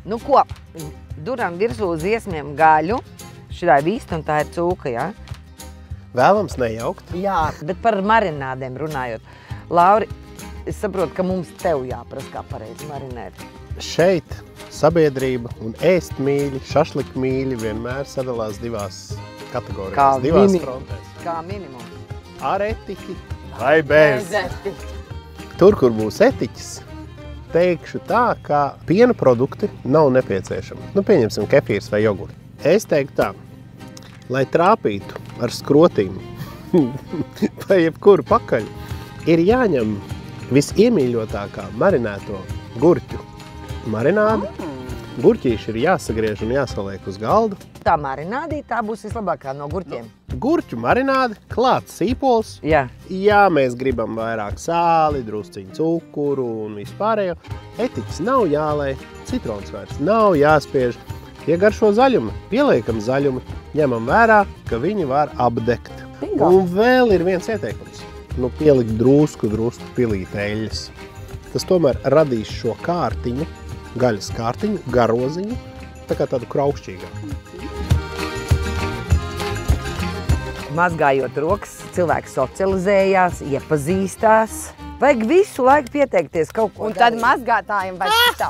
Nu ko, duram virsū uz iesmiem gaļu. Šitā ir vīsta un tā ir cūka, jā? Vēlams nejaukt. Jā, bet par marinādēm runājot. Lauri, es saprotu, ka mums tev jāprasa, kā pareizi marinēt. Šeit sabiedrība un ēst mīļi, šašlik mīļi vienmēr sadalās divās kategorijās, divās frontēs. Kā minimums. Ar etiķi vai bez. Tur, kur būs etiķis, teikšu tā, ka piena produkti nav nepieciešami. Nu, pieņemsim kefīrs vai jogurti. Es teiktu tā, lai trāpītu ar skrotīm vai jebkuru pakaļ, ir jāņem visiemīļotākā marinēto gurķu marinādi. Gurķīši ir jāsagriež un jāsaliek uz galda. Tā marinādī, tā būs vislabākā no gurķiem. Gurķu marinādi, klāts sīpols. Jā. Ja mēs gribam vairāk sāli, drusciņu cukuru un vispārējo, etiķis nav jālej, citrons vairs nav jāspiež. Iegaršo zaļumu, pieliekam zaļumu, ņemam vērā, ka viņi var apdegt. Bingo. Un vēl ir viens ieteikums. Nu, pielikt drusku pilīt eļļas. Tas tomēr radīs šo kārtiņu, gaļas kārtiņu, garoziņu, tā kā tādu kraukšķīgāku. Mazgājot rokas, cilvēki socializējās, iepazīstās. Vajag visu laiku pieteikties kaut ko. Un tad mazgātājiem vajag tā.